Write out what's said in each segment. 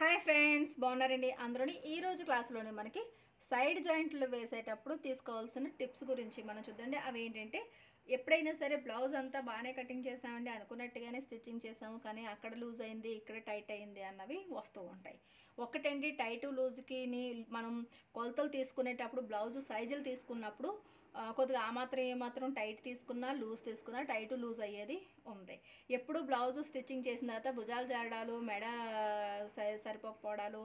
Hi friends, బాగున్నారండి అందరూని. ఈరోజు క్లాస్లోనే మనకి సైడ్ జాయింట్లు వేసేటప్పుడు తీసుకోవాల్సిన టిప్స్ గురించి మనం చూద్దాండి. అవి ఏంటంటే, ఎప్పుడైనా సరే బ్లౌజ్ అంతా బాగానే కటింగ్ చేసామండి, అనుకున్నట్టుగానే స్టిచ్చింగ్ చేసాము, కానీ అక్కడ లూజ్ అయింది, ఇక్కడ టైట్ అయింది అన్నవి వస్తూ ఉంటాయి. ఒకటండి, టైటు లూజ్కి మనం కొలతలు తీసుకునేటప్పుడు బ్లౌజు సైజులు తీసుకున్నప్పుడు కొద్దిగా ఆ మాత్రం ఏమాత్రం టైట్ తీసుకున్నా లూజ్ తీసుకున్నా టైటు లూజ్ అయ్యేది ఉంది. ఎప్పుడు బ్లౌజు స్టిచ్చింగ్ చేసిన తర్వాత భుజాలు జారడాలు, మెడ సరిపోకపోవడాలు,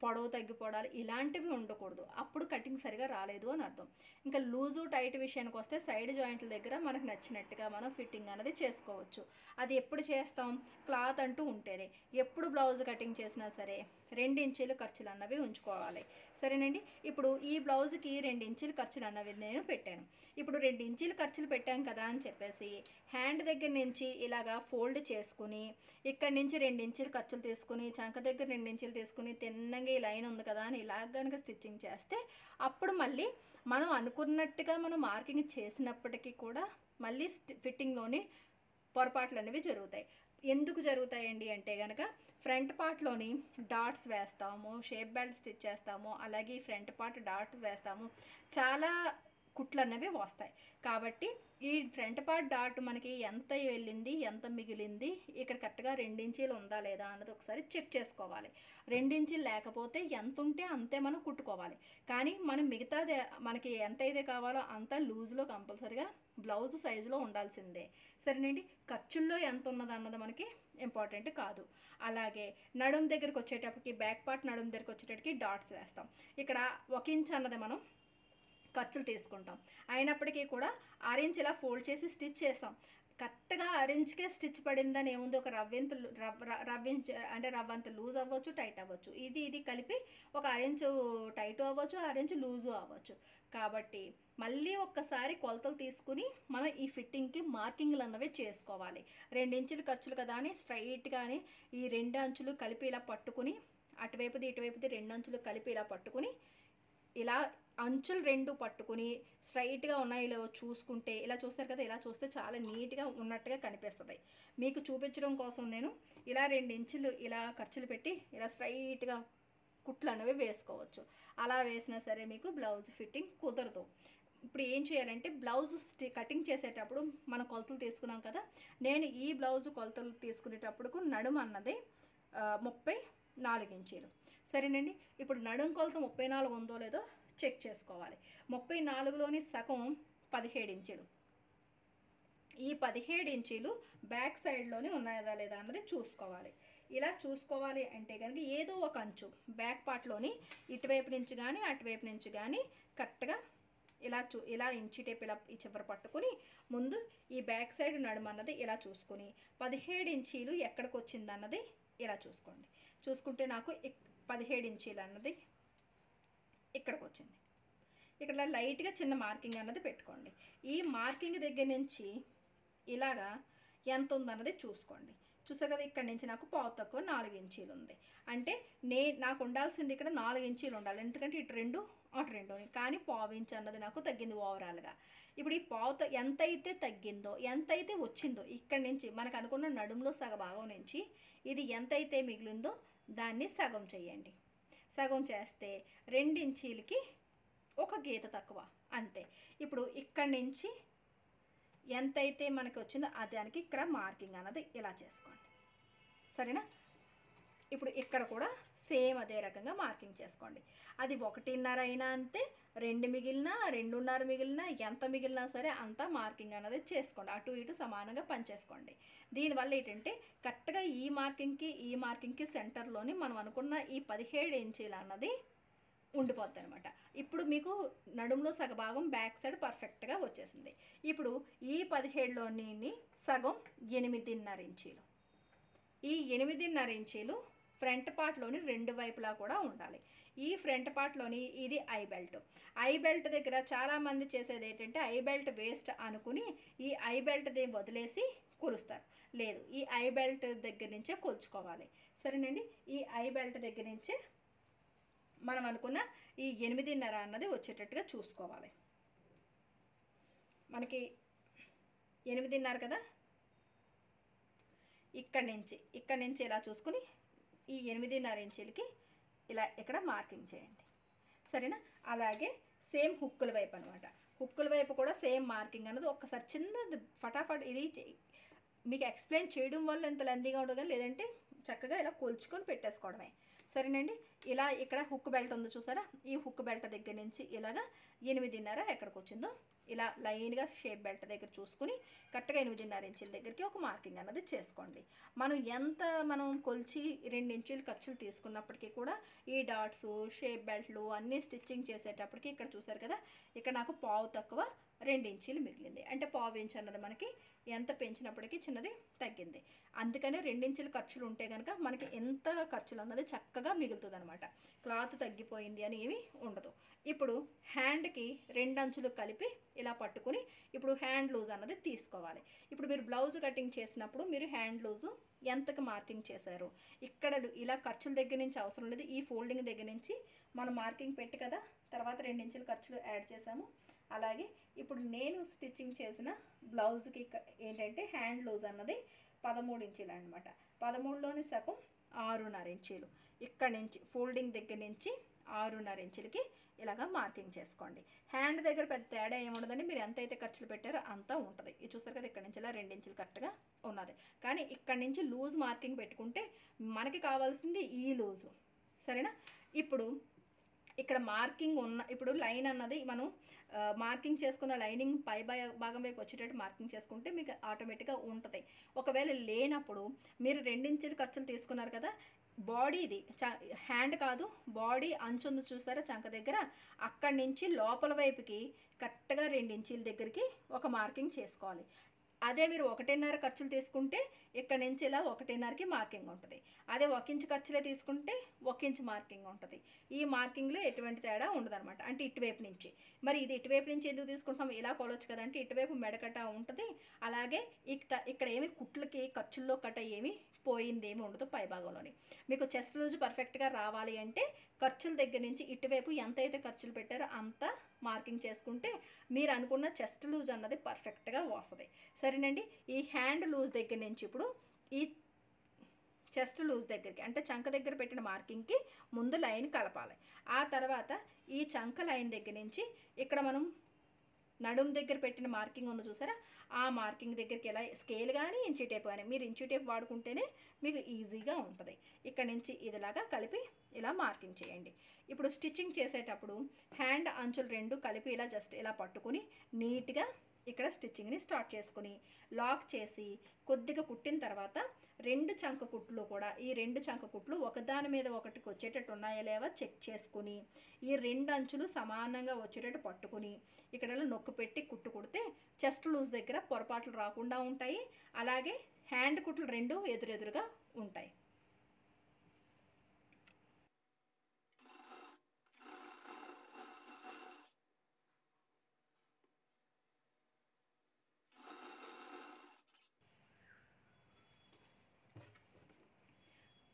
పొడవు తగ్గిపోవడాలు ఇలాంటివి ఉండకూడదు. అప్పుడు కటింగ్ సరిగా రాలేదు అని అర్థం. ఇంకా లూజు టైట్ విషయానికి వస్తే సైడ్ జాయింట్ల దగ్గర మనకు నచ్చినట్టుగా మనం ఫిట్టింగ్ అనేది చేసుకోవచ్చు. అది ఎప్పుడు చేస్తాం? క్లాత్ అంటూ ఉంటేనే. ఎప్పుడు బ్లౌజ్ కటింగ్ చేసినా సరే 2 ఇంచీలు ఖర్చులు అన్నవి ఉంచుకోవాలి. సరేనండి. ఇప్పుడు ఈ బ్లౌజ్కి 2 ఇంచీలు ఖర్చులు అన్నవి నేను పెట్టాను. ఇప్పుడు 2 ఇంచీలు ఖర్చులు పెట్టాం కదా అని చెప్పేసి హ్యాండ్ దగ్గర నుంచి ఇలాగా ఫోల్డ్ చేసుకుని ఇక్కడి నుంచి 2 ఇంచీలు ఖర్చులు తీసుకుని చంక దగ్గర 2 ఇంచీలు తీసుకుని తిన్నగా ఈ లైన్ ఉంది కదా అని ఇలా కనుక స్టిచ్చింగ్ చేస్తే అప్పుడు మళ్ళీ మనం అనుకున్నట్టుగా మనం మార్కింగ్ చేసినప్పటికీ కూడా మళ్ళీ ఫిట్టింగ్లోని పొరపాట్లు అనేవి జరుగుతాయి. ఎందుకు జరుగుతాయండి అంటే కనుక, ఫ్రంట్ పార్ట్లోని డాట్స్ వేస్తాము, షేప్ బెల్ట్ స్టిచ్ చేస్తాము, అలాగే ఫ్రంట్ పార్ట్ డాట్ వేస్తాము, చాలా కుట్లు అనేవి వస్తాయి. కాబట్టి ఈ ఫ్రంట్ పార్ట్ డాట్ మనకి ఎంత వెళ్ళింది, ఎంత మిగిలింది, ఇక్కడ కరెక్ట్గా 2 ఇంచీలు ఉందా లేదా అన్నది ఒకసారి చెక్ చేసుకోవాలి. 2 ఇంచీలు లేకపోతే ఎంత ఉంటే అంతే మనం కుట్టుకోవాలి. కానీ మనం మిగతాది మనకి ఎంత అయితే కావాలో అంత లూజ్లో కంపల్సరిగా బ్లౌజ్ సైజులో ఉండాల్సిందే. సరేనండి. ఖర్చుల్లో ఎంత ఉన్నది అన్నది మనకి ఇంపార్టెంట్ కాదు. అలాగే నడుం దగ్గరికి వచ్చేటప్పటికి, బ్యాక్ పార్ట్ నడుం దగ్గరికి వచ్చేటప్పటికి డాట్స్ వేస్తాం. ఇక్కడ 1 ఇంచ్ అన్నది మనం ఖర్చులు తీసుకుంటాం. అయినప్పటికీ కూడా ఆరెంజ్ ఇలా ఫోల్డ్ చేసి స్టిచ్ చేస్తాం. కరెక్ట్గా ఆరెంజ్కే స్టిచ్ పడిందని ఏముంది, ఒక రవ్వించ్ అంటే రవ్వంత లూజ్ అవ్వచ్చు, టైట్ అవ్వచ్చు. ఇది కలిపి ఒక ఆరెంజ్ టైట్ అవ్వచ్చు, ఆరెంజ్ లూజు అవ్వచ్చు. కాబట్టి మళ్ళీ ఒక్కసారి కొలతలు తీసుకుని మనం ఈ ఫిట్టింగ్కి మార్కింగ్లు అన్నవి చేసుకోవాలి. 2 ఇంచులు ఖర్చులు కదా అని స్ట్రైట్గానే ఈ 2 అంచులు కలిపి ఇలా పట్టుకుని, అటువైపుది ఇటువైపుది 2 అంచులు కలిపి ఇలా పట్టుకుని, ఇలా అంచులు 2 పట్టుకుని స్ట్రైట్గా ఉన్నాయో లేవో చూసుకుంటే, ఇలా చూస్తారు కదా, ఇలా చూస్తే చాలా నీట్గా ఉన్నట్టుగా కనిపిస్తుంది. మీకు చూపించడం కోసం నేను ఇలా 2 ఇంచులు ఇలా ఖర్చులు పెట్టి ఇలా స్ట్రైట్గా కుట్లు అనేవి వేసుకోవచ్చు. అలా వేసినా సరే మీకు బ్లౌజ్ ఫిట్టింగ్ కుదరదు. ఇప్పుడు ఏం చేయాలంటే, బ్లౌజ్ కటింగ్ చేసేటప్పుడు మనం కొలతలు తీసుకున్నాం కదా, నేను ఈ బ్లౌజ్ కొలతలు తీసుకునేటప్పుడు నడుము అన్నది 34 ఇంచీలు. సరేనండి. ఇప్పుడు నడుం కొలత 34 ఉందో లేదో చెక్ చేసుకోవాలి. 34లోని సగం 17 ఇంచీలు. ఈ 17 ఇంచీలు బ్యాక్ సైడ్లోనే ఉన్నాయా లేదా అన్నది చూసుకోవాలి. ఇలా చూసుకోవాలి అంటే కనుక ఏదో ఒక అంచు బ్యాక్ పార్ట్లోని ఇటువైపు నుంచి కానీ అటువైపు నుంచి కానీ కరెక్ట్గా ఇలా ఇంచి టేప్ ఇలా ఈ చివర పట్టుకుని ముందు ఈ బ్యాక్ సైడ్ నడుము అన్నది ఇలా చూసుకుని 17 ఇంచీలు ఎక్కడికి వచ్చింది అన్నది ఇలా చూసుకోండి. చూసుకుంటే నాకు 17 ఇంచీలు అన్నది ఇక్కడికి వచ్చింది. ఇక్కడ లైట్గా చిన్న మార్కింగ్ అన్నది పెట్టుకోండి. ఈ మార్కింగ్ దగ్గర నుంచి ఇలాగా ఎంత ఉందన్నది చూసుకోండి. చూసారు కదా, ఇక్కడ నుంచి నాకు పావు తక్కువ 4 ఇంచీలు ఉంది. అంటే నాకు ఉండాల్సింది ఇక్కడ 4 ఇంచీలు ఉండాలి. ఎందుకంటే ఇటు 2 అటు 2, కానీ పావు ఇంచ్ అన్నది నాకు తగ్గింది ఓవరాల్గా. ఇప్పుడు ఈ ఎంతైతే తగ్గిందో, ఎంతైతే వచ్చిందో ఇక్కడ నుంచి మనకు అనుకున్న నడుములో సగ భాగం నుంచి ఇది ఎంతైతే మిగిలిందో దాన్ని సగం చేయండి. సగం చేస్తే 2 ఇంచీలకి ఒక గీత తక్కువ, అంతే. ఇప్పుడు ఇక్కడి నుంచి ఎంతైతే మనకి వచ్చిందో దానికి ఇక్కడ మార్కింగ్ అన్నది ఇలా చేసుకోండి. సరేనా? ఇప్పుడు ఇక్కడ కూడా సేమ్ అదే రకంగా మార్కింగ్ చేసుకోండి. అది 1.5 అయినా అంతే, 2 మిగిలినా, 2.5 మిగిలినా, ఎంత మిగిలినా సరే అంతా మార్కింగ్ అన్నది చేసుకోండి. అటు ఇటు సమానంగా పనిచేసుకోండి. దీనివల్ల ఏంటంటే కరెక్ట్గా ఈ మార్కింగ్కి సెంటర్లోని మనం అనుకున్న ఈ 17 ఇంచీలు అన్నది ఉండిపోద్ది అనమాట. ఇప్పుడు మీకు నడుములో సగభాగం బ్యాక్ సైడ్ పర్ఫెక్ట్గా వచ్చేసింది. ఇప్పుడు ఈ 17లోని సగం 8.5 ఇంచీలు. ఈ 8.5 ఇంచీలు ఫ్రంట్ పార్ట్లోని 2 వైపులా కూడా ఉండాలి. ఈ ఫ్రంట్ పార్ట్లోని ఇది ఐ బెల్ట్. ఐ బెల్ట్ దగ్గర చాలామంది చేసేది ఏంటంటే ఐ బెల్ట్ వేస్ట్ అనుకుని ఈ ఐ బెల్ట్ది వదిలేసి కొలుస్తారు. లేదు, ఈ ఐ బెల్ట్ దగ్గర నుంచే కొలుచుకోవాలి. సరేనండి. ఈ ఐ బెల్ట్ దగ్గర నుంచే మనం అనుకున్న ఈ 8.5 అన్నది వచ్చేటట్టుగా చూసుకోవాలి. మనకి 8.5 కదా, ఇక్కడి నుంచి ఇలా చూసుకుని ఈ 8.5 ఇంచులకి ఇలా ఇక్కడ మార్కింగ్ చేయండి. సరేనా? అలాగే సేమ్ హుక్కుల వైపు అనమాట. హుక్కుల వైపు కూడా సేమ్ మార్కింగ్ అన్నది ఒక్కసారి చిన్నది ఫటాఫట్ ఇది మీకు ఎక్స్ప్లెయిన్ చేయడం వల్ల ఎంత లెందీగా ఉండదు, లేదంటే చక్కగా ఇలా కొలుచుకొని పెట్టేసుకోవడమే. సరేనండి? ఇలా ఇక్కడ హుక్ బెల్ట్ ఉందో చూసారా, ఈ హుక్ బెల్ట్ దగ్గర నుంచి ఇలాగా 8.5 ఎక్కడికి వచ్చిందో ఇలా లైన్గా షేప్ బెల్ట్ దగ్గర చూసుకుని కరెక్ట్గా 8.5 ఇంచుల దగ్గరికి ఒక మార్కింగ్ అన్నది చేసుకోండి. మనం కొలిచి 2 ఇంచులు ఖర్చులు తీసుకున్నప్పటికీ కూడా ఈ డాట్స్ షేప్ బెల్ట్లు అన్నీ స్టిచ్చింగ్ చేసేటప్పటికి ఇక్కడ చూసారు కదా, ఇక్కడ నాకు పావు తక్కువ 2 ఇంచులు మిగిలింది. అంటే పావు ఇంచు అన్నది మనకి ఎంత పెంచినప్పటికీ చిన్నది తగ్గింది. అందుకనే 2 ఇంచులు ఖర్చులు ఉంటే కనుక మనకి ఎంత ఖర్చులు అన్నది చక్కగా మిగులుతుంది అనమాట. క్లాత్ తగ్గిపోయింది అని ఏమీ ఉండదు. ఇప్పుడు హ్యాండ్కి 2 అంచులు కలిపి ఇలా పట్టుకుని ఇప్పుడు హ్యాండ్ లూజ్ అన్నది తీసుకోవాలి. ఇప్పుడు మీరు బ్లౌజ్ కటింగ్ చేసినప్పుడు మీరు హ్యాండ్ లూజు ఎంతకు మార్కింగ్ చేశారు, ఇక్కడ ఇలా ఖర్చుల దగ్గర నుంచి అవసరం లేదు, ఈ ఫోల్డింగ్ దగ్గర నుంచి మనం మార్కింగ్ పెట్టి కదా తర్వాత 2 ఇంచులు ఖర్చులు యాడ్ చేసాము. అలాగే ఇప్పుడు నేను స్టిచ్చింగ్ చేసిన బ్లౌజ్కి ఏంటంటే హ్యాండ్ లూజ్ అన్నది 13 ఇంచులు అనమాట. 13లోని సగం 6.5 ఇంచులు. ఇక్కడ నుంచి ఫోల్డింగ్ దగ్గర నుంచి 6.5 ఇంచులకి ఇలాగా మార్కింగ్ చేసుకోండి. హ్యాండ్ దగ్గర పెద్ద తేడా ఏముండదండి, మీరు ఎంతైతే ఖర్చులు పెట్టారో అంతా ఉంటుంది. ఇది చూస్తారు కదా, ఇక్కడ నుంచి ఇలా 2 ఇంచులు కరెక్ట్గా ఉన్నది. కానీ ఇక్కడ నుంచి లూజ్ మార్కింగ్ పెట్టుకుంటే మనకి కావాల్సింది ఈ లూజు. సరేనా? ఇప్పుడు ఇక్కడ మార్కింగ్ ఇప్పుడు లైన్ అన్నది మనం మార్కింగ్ చేసుకున్న లైనింగ్ పై భాగం వైపు వచ్చేటట్టు మార్కింగ్ చేసుకుంటే మీకు ఆటోమేటిక్గా ఉంటుంది. ఒకవేళ లేనప్పుడు మీరు 2 ఇంచులు ఖర్చులు తీసుకున్నారు కదా, బాడీది హ్యాండ్ కాదు బాడీ అంచు ఉంది చూసారా చంక దగ్గర, అక్కడి నుంచి లోపల వైపుకి కరెక్ట్గా 2 ఇంచుల దగ్గరికి ఒక మార్కింగ్ చేసుకోవాలి. అదే మీరు 1.5 ఖర్చులు తీసుకుంటే ఇక్కడ నుంచి ఇలా 1.5కి మార్కింగ్ ఉంటుంది. అదే 1 ఇంచు ఖర్చులే తీసుకుంటే 1 ఇంచు మార్కింగ్ ఉంటుంది. ఈ మార్కింగ్లో ఎటువంటి తేడా ఉండదన్నమాట. అంటే ఇటువైపు నుంచి, మరి ఇది ఇటువైపు నుంచి ఎందుకు తీసుకుంటాం, ఇలా కొలవచ్చు కదా అంటే ఇటువైపు మెడకట ఉంటుంది. అలాగే ఇక్కడ ఏమి కుట్లకి ఖర్చుల్లో కట్ట ఏమి పోయిందేమి ఉండదు. పై భాగంలోని మీకు చెస్ట్ లూజ్ పర్ఫెక్ట్గా రావాలి అంటే ఖర్చుల దగ్గర నుంచి ఇటువైపు ఎంతైతే ఖర్చులు పెట్టారో అంత మార్కింగ్ చేసుకుంటే మీరు అనుకున్న చెస్ట్ లూజ్ అన్నది పర్ఫెక్ట్గా వస్తుంది. సరేనండి? ఈ హ్యాండ్ లూజ్ దగ్గర నుంచి ఇప్పుడు ఈ చెస్ట్ లూజ్ దగ్గరికి అంటే చంక దగ్గర పెట్టిన మార్కింగ్కి ముందు లైన్ కలపాలి. ఆ తర్వాత ఈ చంక లైన్ దగ్గర నుంచి ఇక్కడ మనం నడుము దగ్గర పెట్టిన మార్కింగ్ ఉంది చూసారా, ఆ మార్కింగ్ దగ్గరికి ఎలా స్కేల్ కానీ ఇంచు టేప్ కానీ, మీరు ఇంచు టేప్ వాడుకుంటేనే మీకు ఈజీగా ఉంటుంది. ఇక్కడ నుంచి ఇదిలాగా కలిపి ఇలా మార్కింగ్ చేయండి. ఇప్పుడు స్టిచ్చింగ్ చేసేటప్పుడు హ్యాండ్ అంచులు 2 కలిపి ఇలా జస్ట్ ఇలా పట్టుకుని నీట్గా ఇక్కడ స్టిచ్చింగ్ని స్టార్ట్ చేసుకుని లాక్ చేసి కొద్దిగా కుట్టిన తర్వాత 2 చంక కుట్లు కూడా ఈ 2 చంక కుట్లు ఒకదాని మీద ఒకటికి వచ్చేటట్టు ఉన్నాయా లేవా చెక్ చేసుకుని ఈ 2 అంచులు సమానంగా వచ్చేటట్టు పట్టుకుని ఇక్కడ నొక్కు పెట్టి కుట్టు కుడితే చెస్ట్ లూజ్ దగ్గర పొరపాట్లు రాకుండా ఉంటాయి. అలాగే హ్యాండ్ కుట్లు 2 ఎదురెదురుగా ఉంటాయి.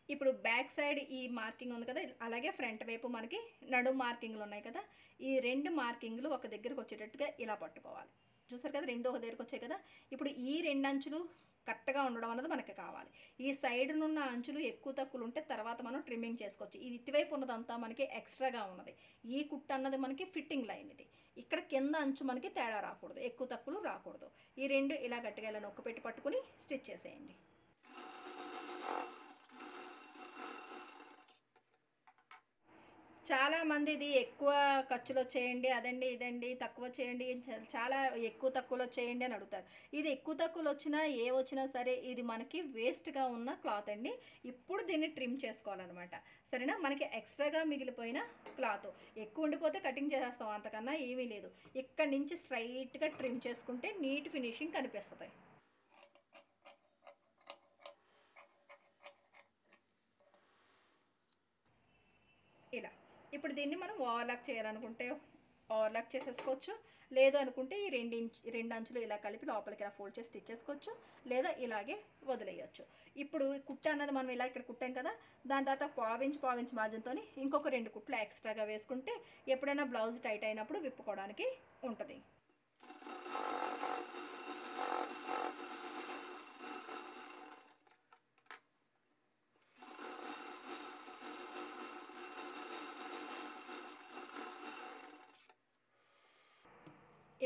ఇప్పుడు బ్యాక్ సైడ్ ఈ మార్కింగ్ ఉంది కదా, అలాగే ఫ్రంట్ వైపు మనకి నడుము మార్కింగ్లు ఉన్నాయి కదా, ఈ 2 మార్కింగ్లు ఒక దగ్గరకు వచ్చేటట్టుగా ఇలా పట్టుకోవాలి. చూసారు కదా, 2 ఒక దగ్గరకు వచ్చాయి కదా. ఇప్పుడు ఈ 2 అంచులు కరెక్ట్గా ఉండడం అన్నది మనకి కావాలి. ఈ సైడ్ నున్న అంచులు ఎక్కువ తక్కువలు ఉంటే తర్వాత మనం ట్రిమ్మింగ్ చేసుకోవచ్చు. ఇది ఇటువైపు ఉన్నదంతా మనకి ఎక్స్ట్రాగా ఉన్నది. ఈ కుట్టు అన్నది మనకి ఫిట్టింగ్ లైన్. ఇది ఇక్కడ కింద అంచు మనకి తేడా రాకూడదు, ఎక్కువ తక్కువలు రాకూడదు. ఈ 2 ఇలా గట్టిగా ఇలా నొక్కు పెట్టి పట్టుకుని స్టిచ్ చేసేయండి. చాలామంది ఇది ఎక్కువ ఖర్చులు వచ్చేయండి, అదండి ఇదండి తక్కువ చేయండి, చాలా ఎక్కువ తక్కువలో చేయండి అని అడుగుతారు. ఇది ఎక్కువ తక్కువలో వచ్చినా ఏ వచ్చినా సరే ఇది మనకి వేస్ట్గా ఉన్న క్లాత్ అండి. ఇప్పుడు దీన్ని ట్రిమ్ చేసుకోవాలన్నమాట. సరేనా? మనకి ఎక్స్ట్రాగా మిగిలిపోయిన క్లాత్ ఎక్కువ ఉండిపోతే కటింగ్ చేసేస్తాం, అంతకన్నా ఏమీ లేదు. ఇక్కడ నుంచి స్ట్రైట్గా ట్రిమ్ చేసుకుంటే నీట్ ఫినిషింగ్ కనిపిస్తుంది. ఇలా ఇప్పుడు దీన్ని మనం ఓవర్లాక్ చేయాలనుకుంటే ఓవర్లాక్ చేసేసుకోవచ్చు, లేదు అనుకుంటే ఈ 2 అంచులు ఇలా కలిపి లోపలికి ఇలా ఫోల్డ్ చేసి స్టిచ్ చేసుకోవచ్చు, లేదా ఇలాగే వదిలేయచ్చు. ఇప్పుడు కుట్ట అన్నది మనం ఇలా ఇక్కడ కుట్టాం కదా, దాని తర్వాత పావించ్ మార్జిన్తో ఇంకొక 2 కుట్లు ఎక్స్ట్రాగా వేసుకుంటే ఎప్పుడైనా బ్లౌజ్ టైట్ అయినప్పుడు విప్పుకోవడానికి ఉంటుంది.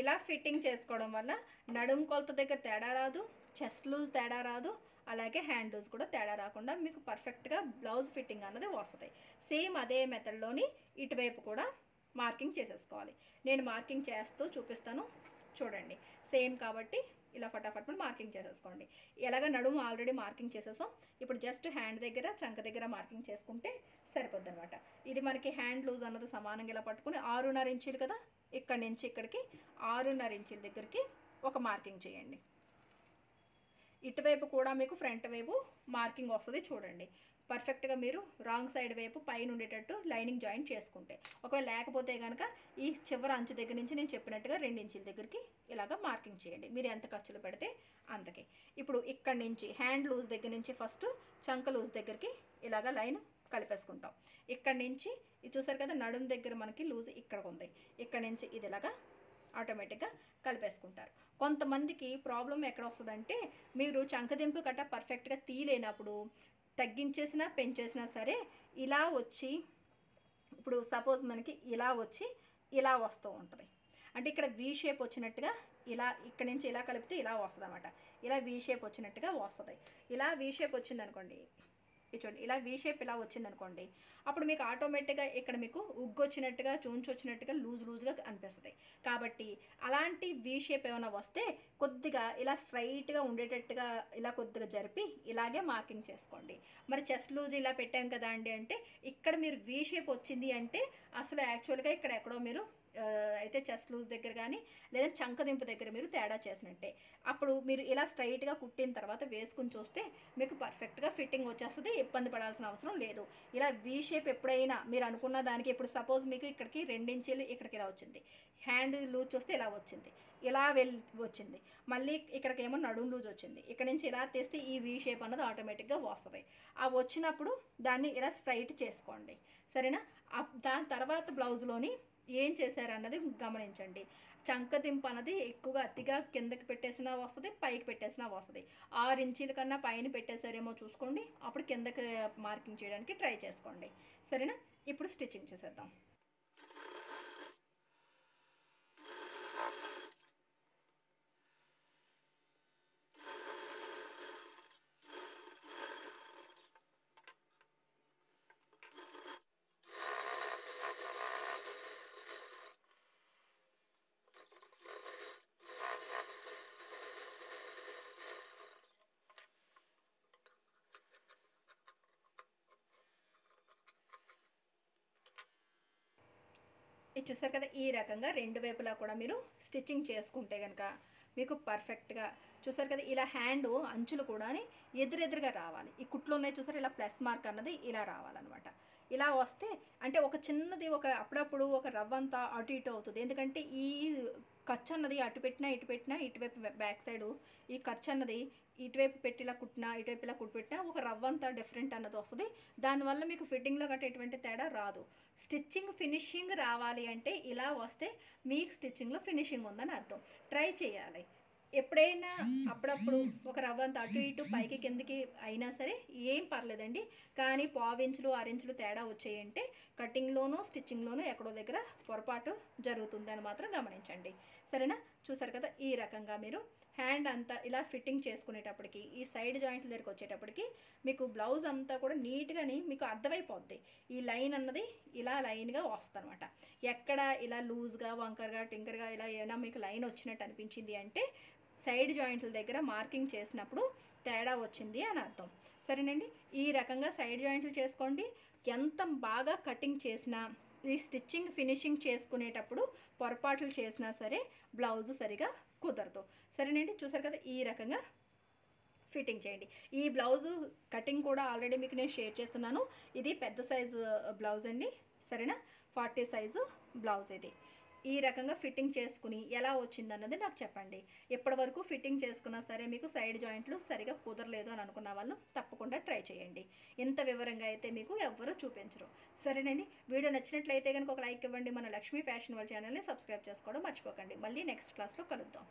ఇలా ఫిట్టింగ్ చేసుకోవడం వల్ల నడుం కొలత దగ్గర తేడా రాదు, చెస్ట్ లూజ్ తేడా రాదు, అలాగే హ్యాండ్ లూజ్ కూడా తేడా రాకుండా మీకు పర్ఫెక్ట్గా బ్లౌజ్ ఫిట్టింగ్ అన్నది వస్తుంది. సేమ్ అదే మెథడ్లోని ఇటువైపు కూడా మార్కింగ్ చేసేసుకోవాలి. నేను మార్కింగ్ చేస్తూ చూపిస్తాను చూడండి. సేమ్ కాబట్టి ఇలా ఫటాఫట్ మార్కింగ్ చేసేసుకోండి. ఎలాగ నడుము ఆల్రెడీ మార్కింగ్ చేసేసాం, ఇప్పుడు జస్ట్ హ్యాండ్ దగ్గర చంక దగ్గర మార్కింగ్ చేసుకుంటే సరిపోద్ది అనమాట. ఇది మనకి హ్యాండ్ లూజ్ అన్నది సమానంగా ఇలా పట్టుకుని 6.5 ఇంచీలు కదా, ఇక్కడి నుంచి ఇక్కడికి 6.5 ఇంచీల దగ్గరికి ఒక మార్కింగ్ చేయండి. ఇటువైపు కూడా మీకు ఫ్రంట్ వైపు మార్కింగ్ వస్తుంది చూడండి. పర్ఫెక్ట్గా మీరు రాంగ్ సైడ్ వైపు పైన ఉండేటట్టు లైనింగ్ జాయింట్ చేసుకుంటే, ఒకవేళ లేకపోతే కనుక ఈ చివరి అంచు దగ్గర నుంచి నేను చెప్పినట్టుగా 2 ఇంచుల దగ్గరికి ఇలాగ మార్కింగ్ చేయండి. మీరు ఎంత ఖర్చులు పెడితే అంతకి. ఇప్పుడు ఇక్కడి నుంచి హ్యాండ్ లూజ్ దగ్గర నుంచి ఫస్ట్ చంక లూజ్ దగ్గరికి ఇలాగ లైన్ కలిపేసుకుంటాం. ఇక్కడి నుంచి ఇది చూసారు కదా, నడుం దగ్గర మనకి లూజ్ ఇక్కడ ఉంది, ఇక్కడ నుంచి ఇది ఇలాగా ఆటోమేటిక్గా కలిపేసుకుంటారు. కొంతమందికి ప్రాబ్లం ఎక్కడ వస్తుందంటే, మీరు చంకదింపు గట్ట పర్ఫెక్ట్గా తీయలేనప్పుడు తగ్గించేసినా పెంచేసినా సరే ఇలా వచ్చి, ఇప్పుడు సపోజ్ మనకి ఇలా వచ్చి ఇలా వస్తూ ఉంటుంది. అంటే ఇక్కడ వీ షేప్ వచ్చినట్టుగా ఇలా ఇక్కడ నుంచి ఇలా కలిపితే ఇలా వస్తుంది అనమాట. ఇలా వీ షేప్ వచ్చినట్టుగా వస్తుంది. ఇలా వీ షేప్ వచ్చిందనుకోండి, ఇది చూడండి, ఇలా వీ షేప్ ఇలా వచ్చిందనుకోండి, అప్పుడు మీకు ఆటోమేటిక్గా ఇక్కడ మీకు ఉగ్గు వచ్చినట్టుగా చూంచి వచ్చినట్టుగా లూజ్గా అనిపిస్తుంది. కాబట్టి అలాంటి వీ షేప్ ఏమైనా వస్తే కొద్దిగా ఇలా స్ట్రైట్గా ఉండేటట్టుగా ఇలా కొద్దిగా జరిపి ఇలాగే మార్కింగ్ చేసుకోండి. మరి చెస్ట్ లూజ్ ఇలా పెట్టాం కదా అండి అంటే, ఇక్కడ మీరు వీ షేప్ వచ్చింది అంటే అసలు యాక్చువల్గా ఇక్కడ ఎక్కడో మీరు అయితే చెస్ట్ లూజ్ దగ్గర కానీ లేదా చంకదింపు దగ్గర మీరు తేడా చేసినట్టే. అప్పుడు మీరు ఇలా స్ట్రైట్గా కుట్టిన తర్వాత వేసుకుని చూస్తే మీకు పర్ఫెక్ట్గా ఫిట్టింగ్ వచ్చేస్తుంది, ఇబ్బంది పడాల్సిన అవసరం లేదు. ఇలా వీ షేప్ ఎప్పుడైనా మీరు అనుకున్న దానికి, ఇప్పుడు సపోజ్ మీకు ఇక్కడికి 2 ఇంచీలు ఇక్కడికి ఇలా వచ్చింది, హ్యాండ్ లూజ్ చూస్తే ఇలా వచ్చింది, ఇలా వచ్చింది, మళ్ళీ ఇక్కడికేమో నడుం లూజ్ వచ్చింది, ఇక్కడ నుంచి ఇలా తీస్తే ఈ వీ షేప్ అన్నది ఆటోమేటిక్గా వస్తుంది. ఆ వచ్చినప్పుడు దాన్ని ఇలా స్ట్రైట్ చేసుకోండి, సరేనా? దాని తర్వాత బ్లౌజ్లోని ఏం చేశారన్నది గమనించండి. చంకదింపు అన్నది ఎక్కువగా అతిగా కిందకి పెట్టేసినా వస్తుంది, పైకి పెట్టేసినా వస్తుంది. 6 ఇంచీల కన్నా పైన పెట్టేసారేమో చూసుకోండి, అప్పుడు కిందకి మార్కింగ్ చేయడానికి ట్రై చేసుకోండి, సరేనా? ఇప్పుడు స్టిచ్చింగ్ చేసేద్దాం. ఇది చూసారు కదా, ఈ రకంగా రెండు వైపులా కూడా మీరు స్టిచ్చింగ్ చేసుకుంటే కనుక మీకు పర్ఫెక్ట్గా చూసారు కదా, ఇలా హ్యాండ్ అంచులు కూడా ఎదురెదురుగా రావాలి. ఈ కుట్లు ఉన్నాయి చూసారు, ఇలా ప్లస్ మార్క్ అన్నది ఇలా రావాలన్నమాట. ఇలా వస్తే అంటే ఒక చిన్నది అప్పుడప్పుడు ఒక రవ్వంతా అటు ఇటు అవుతుంది. ఎందుకంటే ఈ ఖర్చు అన్నది అటు పెట్టినా ఇటువైపు బ్యాక్ సైడు ఈ ఖర్చు అన్నది ఇటువైపు పెట్టి ఇలా కుట్టినా ఇటువైపు ఇలా కుట్టిపెట్టినా ఒక రవ్వంతా డిఫరెంట్ అన్నది వస్తుంది. దానివల్ల మీకు ఫిట్టింగ్లో గట్రా ఎటువంటి తేడా రాదు. స్టిచ్చింగ్ ఫినిషింగ్ రావాలి అంటే ఇలా వస్తే మీకు స్టిచ్చింగ్లో ఫినిషింగ్ ఉందని అర్థం. ట్రై చేయాలి. ఎప్పుడైనా అప్పుడప్పుడు ఒక రవ్వంత అటు ఇటు పైకి కిందకి అయినా సరే ఏం పర్లేదండి. కానీ 1/4 ఇంచులు 6 ఇంచులు తేడా వచ్చాయంటే కటింగ్లోనూ స్టిచ్చింగ్లోనూ ఎక్కడో దగ్గర పొరపాటు జరుగుతుందని మాత్రం గమనించండి, సరేనా? చూసారు కదా, ఈ రకంగా మీరు హ్యాండ్ అంతా ఇలా ఫిట్టింగ్ చేసుకునేటప్పటికి ఈ సైడ్ జాయింట్ల దగ్గరికి వచ్చేటప్పటికి మీకు బ్లౌజ్ అంతా కూడా నీట్గాని మీకు అర్థమైపోద్ది. ఈ లైన్ అన్నది ఇలా లైన్గా వస్తుంది అనమాట. ఎక్కడ ఇలా లూజ్గా వంకరగా టింకర్గా ఇలా ఏమైనా మీకు లైన్ వచ్చినట్టు అనిపించింది అంటే సైడ్ జాయింట్ల దగ్గర మార్కింగ్ చేసినప్పుడు తేడా వచ్చింది అని అర్థం, సరేనండి? ఈ రకంగా సైడ్ జాయింట్లు చేసుకోండి. ఎంత బాగా కటింగ్ చేసినా ఈ స్టిచ్చింగ్ ఫినిషింగ్ చేసుకునేటప్పుడు పొరపాట్లు చేసినా సరే బ్లౌజు సరిగా కుదరదు, సరేనండి? చూసారు కదా, ఈ రకంగా ఫిట్టింగ్ చేయండి. ఈ బ్లౌజు కటింగ్ కూడా ఆల్రెడీ మీకు నేను షేర్ చేస్తున్నాను. ఇది పెద్ద సైజు బ్లౌజ్ అండి, సరేనా? 40 సైజు బ్లౌజ్ ఇది. ఈ రకంగా ఫిట్టింగ్ చేసుకుని ఎలా వచ్చిందన్నది నాకు చెప్పండి. ఇప్పటి వరకు ఫిట్టింగ్ చేసుకున్నా సరే మీకు సైడ్ జాయింట్లు సరిగా కుదరలేదు అని అనుకున్న వాళ్ళు తప్పకుండా ట్రై చేయండి. ఇంత వివరంగా అయితే మీకు ఎవ్వరూ చూపించరు, సరేనండి? వీడియో నచ్చినట్లయితే కనుక ఒక లైక్ ఇవ్వండి. మన లక్ష్మీ ఫ్యాషన్ వాళ్ళ ఛానల్ని సబ్స్క్రైబ్ చేసుకోవడం మర్చిపోకండి. మళ్ళీ నెక్స్ట్ క్లాస్లో కలుద్దాం.